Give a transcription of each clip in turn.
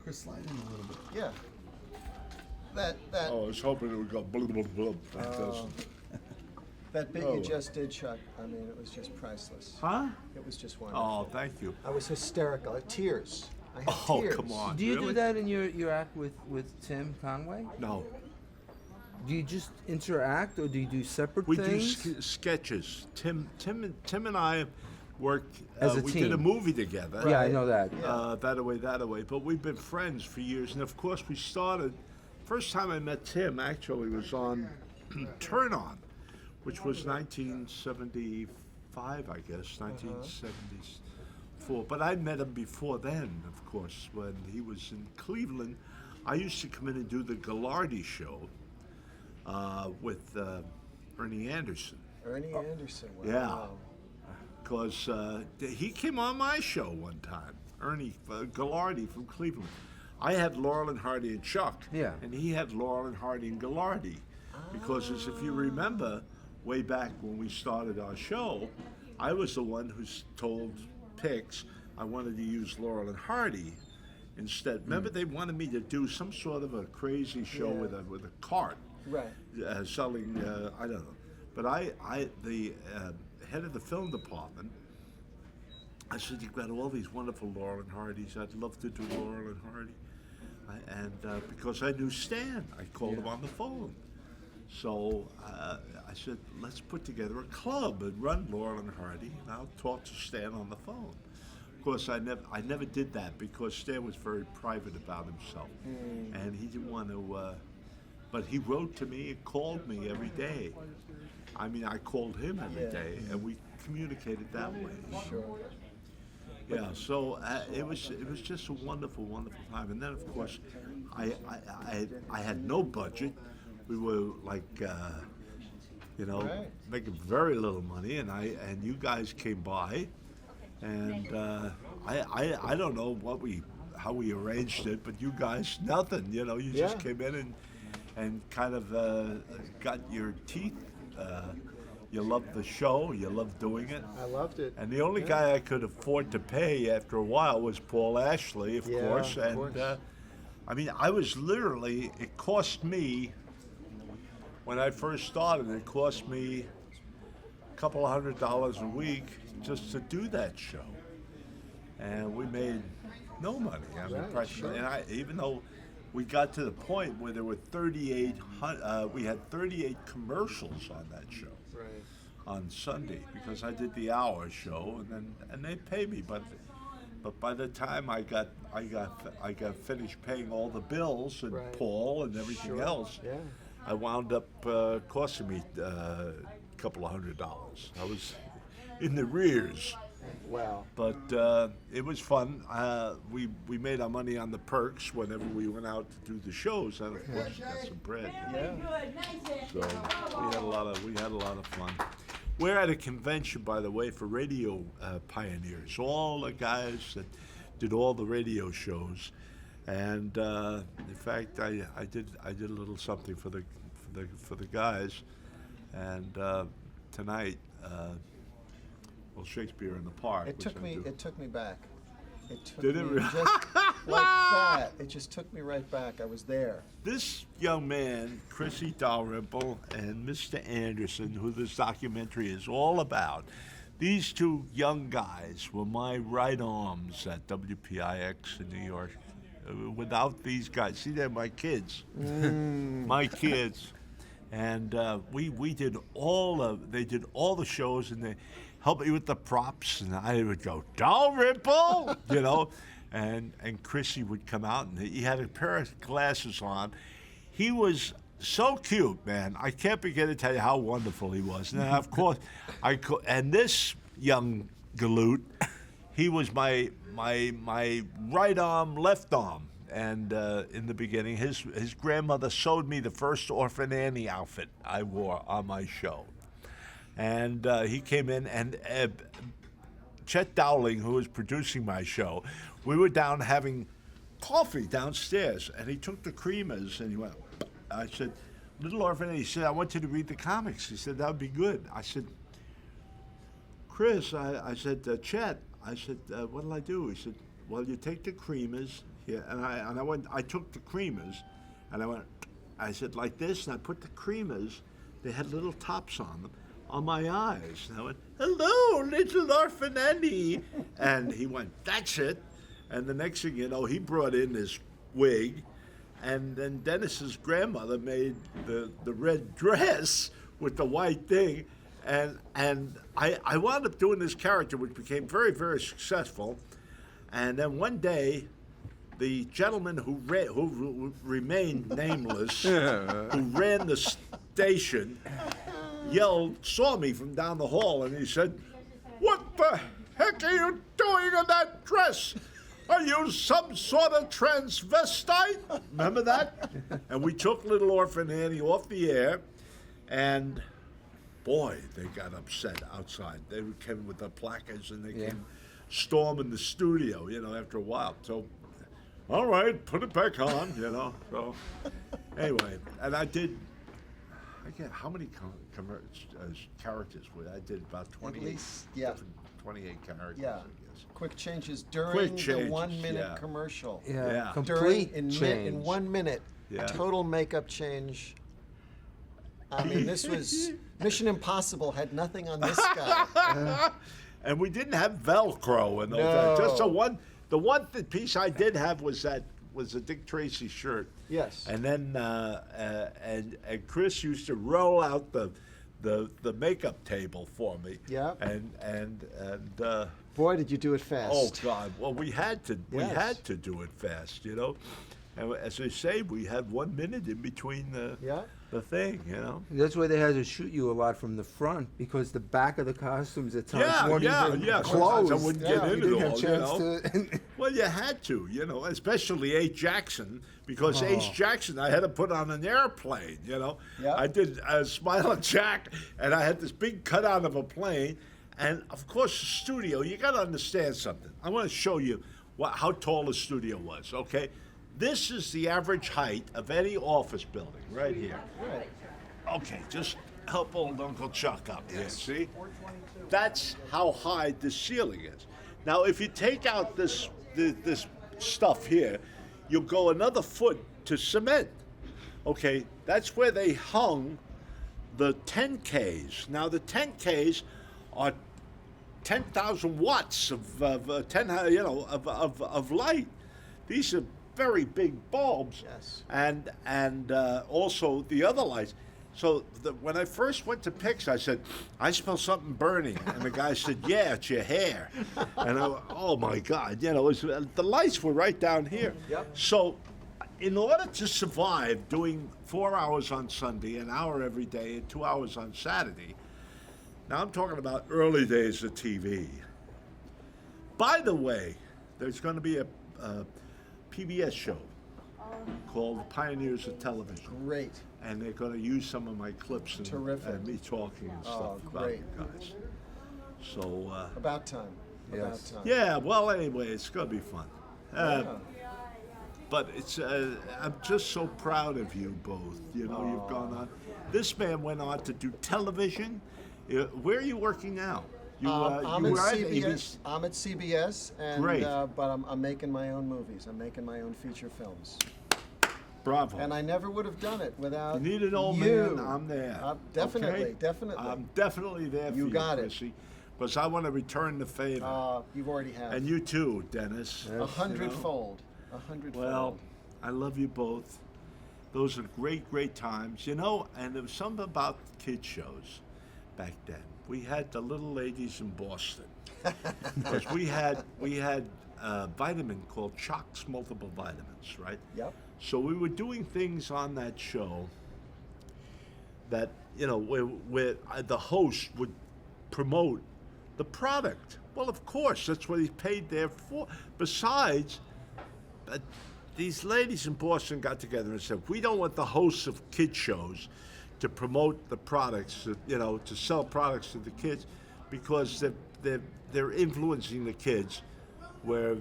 Chris, slide in a little bit. Yeah. That Oh, I was hoping it would go blub, blub, blub. It doesn't. that bit Oh. you just did, Chuck. I mean, it was just priceless. Huh? It was just wonderful. Oh, thank you. I was hysterical. Tears. I had Oh, tears. come on. Do you Really? do that in your act with Tim Conway? No. Do you just interact, or do you do separate We things? do sketches. Tim and I worked. As a we team. did a movie together. Yeah, I know that. That away. But we've been friends for years, and of course we started. First time I met Tim actually was on Turn On, which was 1975, I guess, 1974. But I met him before then, of course, when he was in Cleveland. I used to come in and do the Gallardi show with Ernie Anderson. Ernie Anderson. Wow. Yeah. Because he came on my show one time, Ernie Gallardi from Cleveland. I had Laurel and Hardy and Chuck, Yeah. and he had Laurel and Hardy and Gallardi. Because as if you remember, way back when we started our show, I was the one who told Pix I wanted to use Laurel and Hardy instead. Remember, they wanted me to do some sort of a crazy show with a cart, Right. selling I don't know. But the head of the film department, I said, you've got all these wonderful Laurel and Hardys. I'd love to do Laurel and Hardy. Because I knew Stan, I called him on the phone. So I said, let's put together a club and run Laurel and Hardy, and I'll talk to Stan on the phone. Of course, I never did that because Stan was very private about himself, and he didn't want to. But he wrote to me and called me every day. I mean, I called him every day, and we communicated that way. Sure. Yeah, so it was just a wonderful, wonderful time. And then, of course, I had no budget. We were like, making very little money, and you guys came by, and I don't know how we arranged it, but you guys nothing. You just came in and kind of got your teeth. You loved the show. You loved doing it. I loved it. And the only guy I could afford to pay after a while was Paul Ashley, of course. Of And course. I mean, I was literally. It cost me when I first started. It cost me a couple of $100 a week just to do that show, and we made no money. I mean, practically. And even though we got to the point where there were 3,800, we had 38 commercials on that show. Right. On Sunday, because I did the hour show, and they pay me, but by the time I got finished paying all the bills and Paul and everything else, I wound up costing me a couple of $100. I was in the rears. Wow. But it was fun. We made our money on the perks whenever we went out to do the shows, and of course got some bread. Yeah. So we had a lot of fun. We're at a convention, by the way, for radio pioneers. All the guys that did all the radio shows, and in fact, I did a little something for the guys, and tonight. Well, Shakespeare in the Park. It took me back. It took Did it me really? just like that. It just took me right back. I was there. This young man, Chrissy Dalrymple, and Mr. Anderson, who this documentary is all about, these two young guys were my right arms at WPIX in New York. Without these guys, see, they're my kids. My kids. And they did all the shows, and they helped me with the props, and I would go, Dalrymple, and Chrissy would come out, and he had a pair of glasses on. He was so cute, man. I can't begin to tell you how wonderful he was. And of course, and this young galoot, he was my right arm, left arm. And in the beginning, his grandmother sewed me the first Orphan Annie outfit I wore on my show. And he came in, and Chet Dowling, who was producing my show, we were down having coffee downstairs, and he took the creamers, and he went, I said, Little Orphan Annie, he said, I want you to read the comics. He said, that would be good. I said, Chris, I said, Chet, I said, what'll I do? He said, well, you take the creamers, Yeah, and I took the creamers, and I said like this, and I put the creamers. They had little tops on them, on my eyes. And I went, "Hello, little orphan Annie," and he went, "That's it." And the next thing you know, he brought in his wig, and then Dennis's grandmother made the red dress with the white thing, and I wound up doing this character, which became very, very successful. And then one day, the gentleman who remained nameless, who ran the station, saw me from down the hall, and he said, "What the heck are you doing in that dress? Are you some sort of transvestite?" Remember that? And we took Little Orphan Annie off the air, and boy, they got upset outside. They came with the placards, and they came storming the studio, after a while. So, all right, put it back on, So, anyway, and I get how many characters? I did about 28. At least, 28 characters, Yeah. I guess. Quick changes during Quick the changes, 1 minute yeah. commercial. Yeah. Complete in change. 1 minute, Yeah. total makeup change. I mean, this was Mission Impossible had nothing on this guy. And we didn't have Velcro and all No. that. Just the one piece I did have was a Dick Tracy shirt. Yes. And then and Chris used to roll out the makeup table for me. Yeah. And Boy, did you do it fast. oh God! Well, we had to Yes. do it fast, And as I say, we had 1 minute in between the thing, That's why they had to shoot you a lot from the front, because the back of the costumes at times Yeah, weren't yeah, even yeah. closed. Sometimes I wouldn't get Yeah, in you didn't it have all, a chance to. Well, you had to, especially H. Jackson, because H. Jackson I had to put on an airplane, Yeah. I did Smiling Jack, and I had this big cutout of a plane, and of course the studio, you got to understand something. I want to show you how tall the studio was, okay? This is the average height of any office building, right here. Right. Okay, just help old Uncle Chuck up here, see? That's how high the ceiling is. Now, if you take out this stuff here, you'll go another foot to cement. Okay, that's where they hung the 10Ks. Now, the 10Ks are 10,000 watts of light. These are very big bulbs. Yes. And also the other lights. So when I first went to PIX, I said, "I smell something burning," and the guy said, "Yeah, it's your hair." And oh my God, the lights were right down here. Yep. So, in order to survive doing 4 hours on Sunday, an hour every day, and 2 hours on Saturday, now I'm talking about early days of TV. By the way, there's going to be a PBS show called Pioneers of Television. Great. And they're going to use some of my clips and Terrific. me talking and stuff Oh, about great. you guys. So, About time. About Yes. time. yeah, well, anyway, it's going to be fun. Yeah. But I'm just so proud of you both. You've gone on. This man went on to do television. Where are you working now? I'm you at were at CBS. I'm at CBS, and Great. But I'm making my own movies. I'm making my own feature films, Bravo. and I never would have done it without You need an old you. man, I'm there. Definitely, okay? definitely. I'm definitely there for you, You got it. Chrissy, because I want to return the favor. You've already had And you too, Dennis. 100-fold. 100-fold. Well, I love you both. Those are great, great times. And there was something about kid shows back then. We had the little ladies in Boston. Because we had a vitamin called Chock's Multiple Vitamins, right? Yep. So we were doing things on that show that, where the host would promote the product. Well, of course, that's what he's paid there for. Besides, these ladies in Boston got together and said, "We don't want the hosts of kid shows to promote the products, to sell products to the kids, because they're influencing the kids where,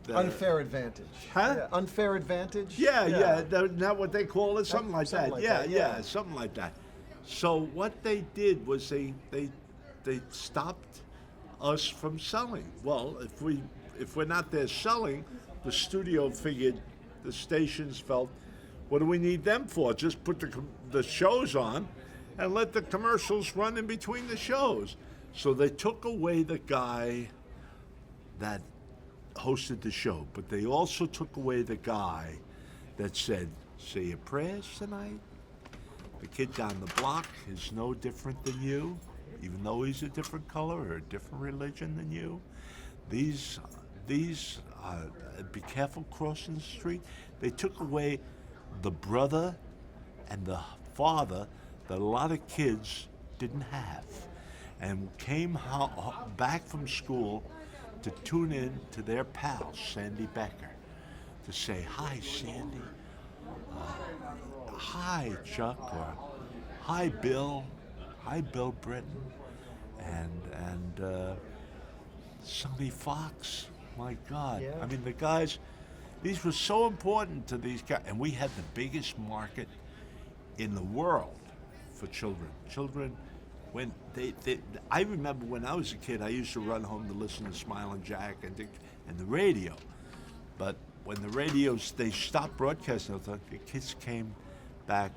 Unfair advantage. Huh? Yeah, unfair advantage. Yeah. Isn't that what they call it? Something like Something that. like Yeah, that, yeah, yeah. something like that. So what they did was they stopped us from selling. Well, if we're not there selling, the studio figured, the stations felt, what do we need them for? Just put the shows on and let the commercials run in between the shows. So they took away the guy that hosted the show, but they also took away the guy that said, say your prayers tonight. The kid down the block is no different than you, even though he's a different color or a different religion than you. These be careful crossing the street. They took away the brother and the father that a lot of kids didn't have, and came back from school to tune in to their pal, Sandy Becker, to say, hi, Sandy, hi, Chuck, or hi, Bill Britton, and Sonny Fox, my God. Yeah. I mean, the guys, these were so important to these guys, and we had the biggest market in the world for children. Children, when I remember when I was a kid, I used to run home to listen to Smilin' Jack and the radio. But when the radios, they stopped broadcasting, the kids came back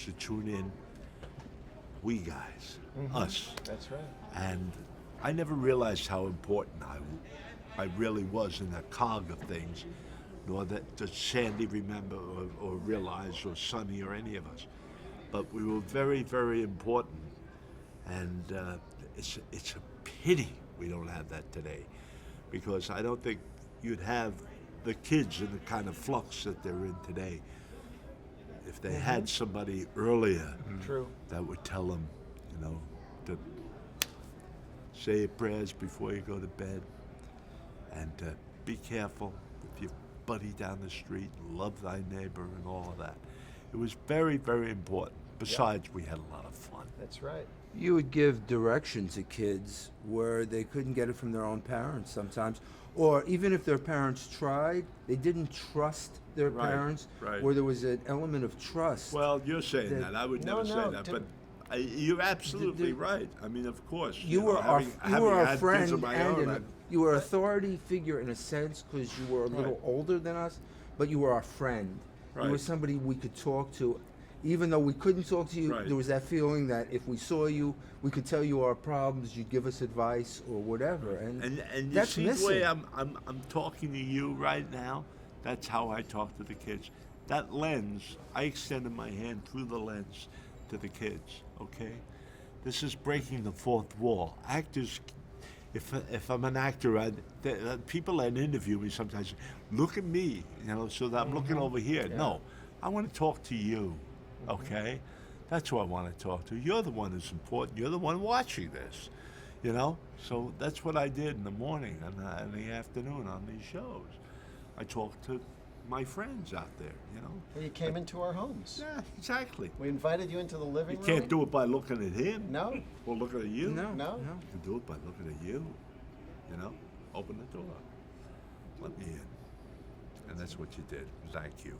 to tune in. We guys, us. That's right. And I never realized how important I really was in the cog of things, nor that does Sandy remember or realize, or Sonny or any of us. But we were very, very important. And it's a pity we don't have that today, because I don't think you'd have the kids in the kind of flux that they're in today if they had somebody earlier True. that would tell them, to say your prayers before you go to bed, and be careful with your buddy down the street, love thy neighbor, and all of that. It was very, very important. Besides, we had a lot of fun. That's right. You would give direction to kids where they couldn't get it from their own parents sometimes. Or even if their parents tried, they didn't trust their Right, parents, right. where there was an element of trust. Well, you're saying that- that. I would No, never say no, that, to- but you're absolutely right. I mean, of course. You were know, our, having you were had our kids friend, of my and own, you were an authority figure in a sense because you were a little Right. older than us, but you were our friend. You were Right. somebody we could talk to. Even though we couldn't talk to you, Right. there was that feeling that if we saw you, we could tell you our problems, you'd give us advice or whatever. And And you that's see missing. the way I'm talking to you right now. That's how I talk to the kids. That lens, I extended my hand through the lens to the kids. Okay, this is breaking the fourth wall. Actors, if I'm an actor, people that interview me sometimes look at me, so that I'm looking over here. Yeah. No, I want to talk to you. Okay, that's who I want to talk to. You're the one who's important. You're the one watching this. So that's what I did in the morning and in the afternoon on these shows. I talked to my friends out there. Well, you came into our homes. Yeah, exactly. We invited you into the living You room. can't do it by looking at him. No. Or looking at you. No, No. You can do it by looking at you. Open the door. Let me in. And that's what you did. Thank you.